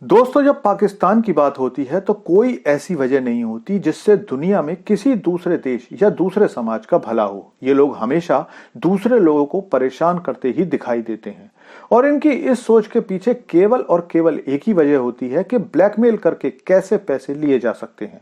दोस्तों, जब पाकिस्तान की बात होती है तो कोई ऐसी वजह नहीं होती जिससे दुनिया में किसी दूसरे देश या दूसरे समाज का भला हो। ये लोग हमेशा दूसरे लोगों को परेशान करते ही दिखाई देते हैं और इनकी इस सोच के पीछे केवल और केवल एक ही वजह होती है कि ब्लैकमेल करके कैसे पैसे लिए जा सकते हैं।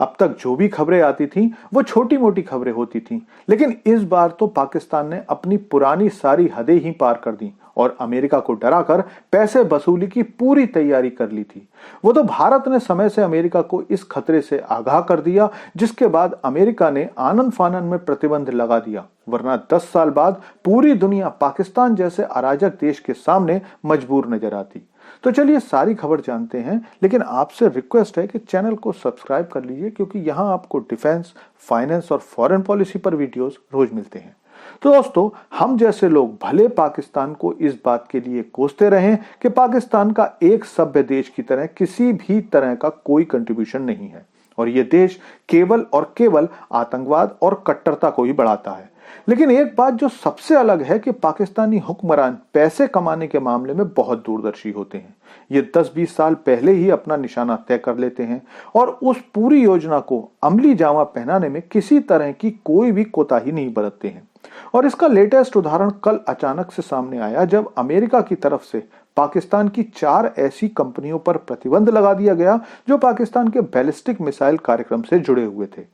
अब तक जो भी खबरें आती थीं वो छोटी मोटी खबरें होती थीं, लेकिन इस बार तो पाकिस्तान ने अपनी पुरानी सारी हदें ही पार कर दी और अमेरिका को डराकर पैसे वसूली की पूरी तैयारी कर ली थी। वो तो भारत ने समय से अमेरिका को इस खतरे से आगाह कर दिया, जिसके बाद अमेरिका ने आनन फानन में प्रतिबंध लगा दिया, वरना 10 साल बाद पूरी दुनिया पाकिस्तान जैसे अराजक देश के सामने मजबूर नजर आती। तो चलिए सारी खबर जानते हैं, लेकिन आपसे रिक्वेस्ट है कि चैनल को सब्सक्राइब कर लीजिए, क्योंकि यहां आपको डिफेंस, फाइनेंस और फॉरेन पॉलिसी पर वीडियोस रोज मिलते हैं। तो दोस्तों, हम जैसे लोग भले पाकिस्तान को इस बात के लिए कोसते रहें कि पाकिस्तान का एक सभ्य देश की तरह किसी भी तरह का कोई कंट्रीब्यूशन नहीं है और ये देश केवल और केवल आतंकवाद और कट्टरता को ही बढ़ाता है। लेकिन एक बात जो सबसे अलग है कि पाकिस्तानी हुक्मरान पैसे कमाने के मामले में बहुत दूरदर्शी होते हैं। ये 10-20 साल पहले ही अपना निशाना तय कर लेते हैं और उस पूरी योजना को अमली जामा पहनाने में किसी तरह की कोई भी कोताही नहीं बरतते हैं। और इसका लेटेस्ट उदाहरण कल अचानक से सामने आया, जब अमेरिका की तरफ से पाकिस्तान की 4 ऐसी कंपनियों पर प्रतिबंध लगा दिया गया जो पाकिस्तान के बैलिस्टिक मिसाइल कार्यक्रम से जुड़े हुए थे।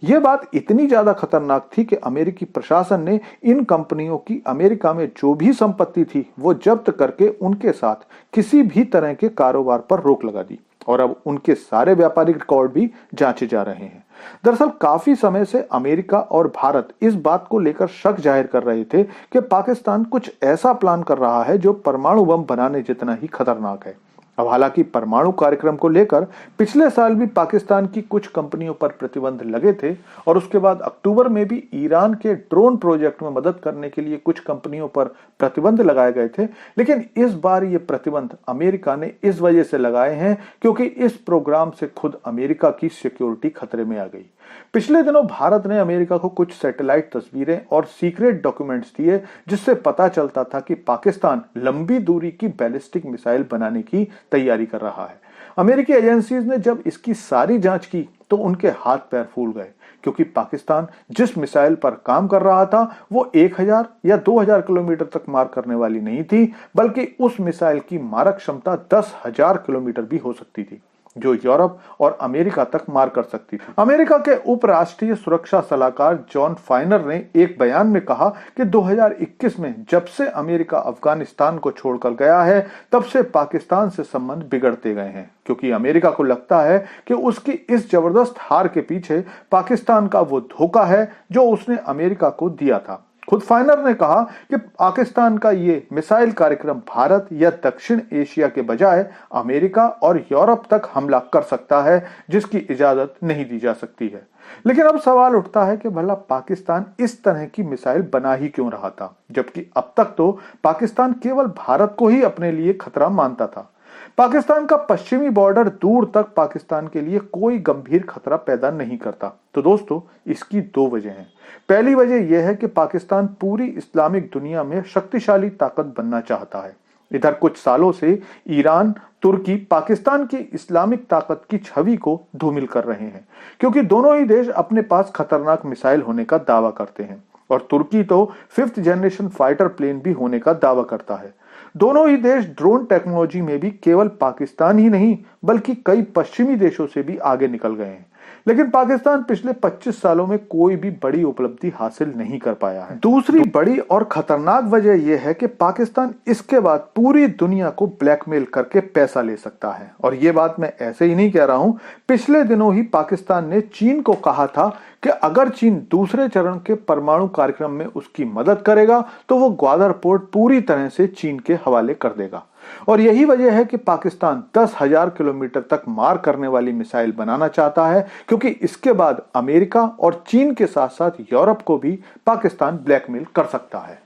यह बात इतनी ज्यादा खतरनाक थी कि अमेरिकी प्रशासन ने इन कंपनियों की अमेरिका में जो भी संपत्ति थी वो जब्त करके उनके साथ किसी भी तरह के कारोबार पर रोक लगा दी और अब उनके सारे व्यापारिक रिकॉर्ड भी जांचे जा रहे हैं। दरअसल काफी समय से अमेरिका और भारत इस बात को लेकर शक जाहिर कर रहे थे कि पाकिस्तान कुछ ऐसा प्लान कर रहा है जो परमाणु बम बनाने जितना ही खतरनाक है। अब हालांकि परमाणु कार्यक्रम को लेकर पिछले साल भी पाकिस्तान की कुछ कंपनियों पर प्रतिबंध लगे थे और उसके बाद अक्टूबर में भी ईरान के ड्रोन प्रोजेक्ट में मदद करने के लिए कुछ कंपनियों पर प्रतिबंध लगाए गए थे। लेकिन इस बार ये प्रतिबंध अमेरिका ने इस वजह से लगाए हैं क्योंकि इस प्रोग्राम से खुद अमेरिका की सिक्योरिटी खतरे में आ गई। पिछले दिनों भारत ने अमेरिका को कुछ सैटेलाइट तस्वीरें और सीक्रेट डॉक्यूमेंट्स दिए, जिससे पता चलता था कि पाकिस्तान लंबी दूरी की बैलिस्टिक मिसाइल बनाने की तैयारी कर रहा है। अमेरिकी एजेंसीज ने जब इसकी सारी जांच की तो उनके हाथ पैर फूल गए, क्योंकि पाकिस्तान जिस मिसाइल पर काम कर रहा था वो 1000 या 2000 किलोमीटर तक मार करने वाली नहीं थी, बल्कि उस मिसाइल की मारक क्षमता 10,000 किलोमीटर भी हो सकती थी, जो यूरोप और अमेरिका तक मार कर सकती थी। अमेरिका के उप राष्ट्रीय सुरक्षा सलाहकार जॉन फाइनर ने एक बयान में कहा कि 2021 में जब से अमेरिका अफगानिस्तान को छोड़कर गया है तब से पाकिस्तान से संबंध बिगड़ते गए हैं, क्योंकि अमेरिका को लगता है कि उसकी इस जबरदस्त हार के पीछे पाकिस्तान का वो धोखा है जो उसने अमेरिका को दिया था। खुद फाइनर ने कहा कि पाकिस्तान का ये मिसाइल कार्यक्रम भारत या दक्षिण एशिया के बजाय अमेरिका और यूरोप तक हमला कर सकता है, जिसकी इजाजत नहीं दी जा सकती है। लेकिन अब सवाल उठता है कि भला पाकिस्तान इस तरह की मिसाइल बना ही क्यों रहा था, जबकि अब तक तो पाकिस्तान केवल भारत को ही अपने लिए खतरा मानता था। पाकिस्तान का पश्चिमी बॉर्डर दूर तक पाकिस्तान के लिए कोई गंभीर खतरा पैदा नहीं करता। तो दोस्तों, इसकी 2 वजह हैं। पहली वजह यह है कि पाकिस्तान पूरी इस्लामिक दुनिया में शक्तिशाली ताकत बनना चाहता है। इधर कुछ सालों से ईरान, तुर्की पाकिस्तान की इस्लामिक ताकत की छवि को धूमिल कर रहे हैं, क्योंकि दोनों ही देश अपने पास खतरनाक मिसाइल होने का दावा करते हैं और तुर्की तो 5th जनरेशन फाइटर प्लेन भी होने का दावा करता है। दोनों ही देश ड्रोन टेक्नोलॉजी में भी केवल पाकिस्तान ही नहीं बल्कि कई पश्चिमी देशों से भी आगे निकल गए हैं। लेकिन पाकिस्तान पिछले 25 सालों में कोई भी बड़ी उपलब्धि हासिल नहीं कर पाया है। दूसरी बड़ी और खतरनाक वजह यह है कि पाकिस्तान इसके बाद पूरी दुनिया को ब्लैकमेल करके पैसा ले सकता है। और यह बात मैं ऐसे ही नहीं कह रहा हूं। पिछले दिनों ही पाकिस्तान ने चीन को कहा था कि अगर चीन दूसरे चरण के परमाणु कार्यक्रम में उसकी मदद करेगा तो वो ग्वादर पोर्ट पूरी तरह से चीन के हवाले कर देगा। और यही वजह है कि पाकिस्तान 10,000 किलोमीटर तक मार करने वाली मिसाइल बनाना चाहता है, क्योंकि इसके बाद अमेरिका और चीन के साथ साथ यूरोप को भी पाकिस्तान ब्लैकमेल कर सकता है।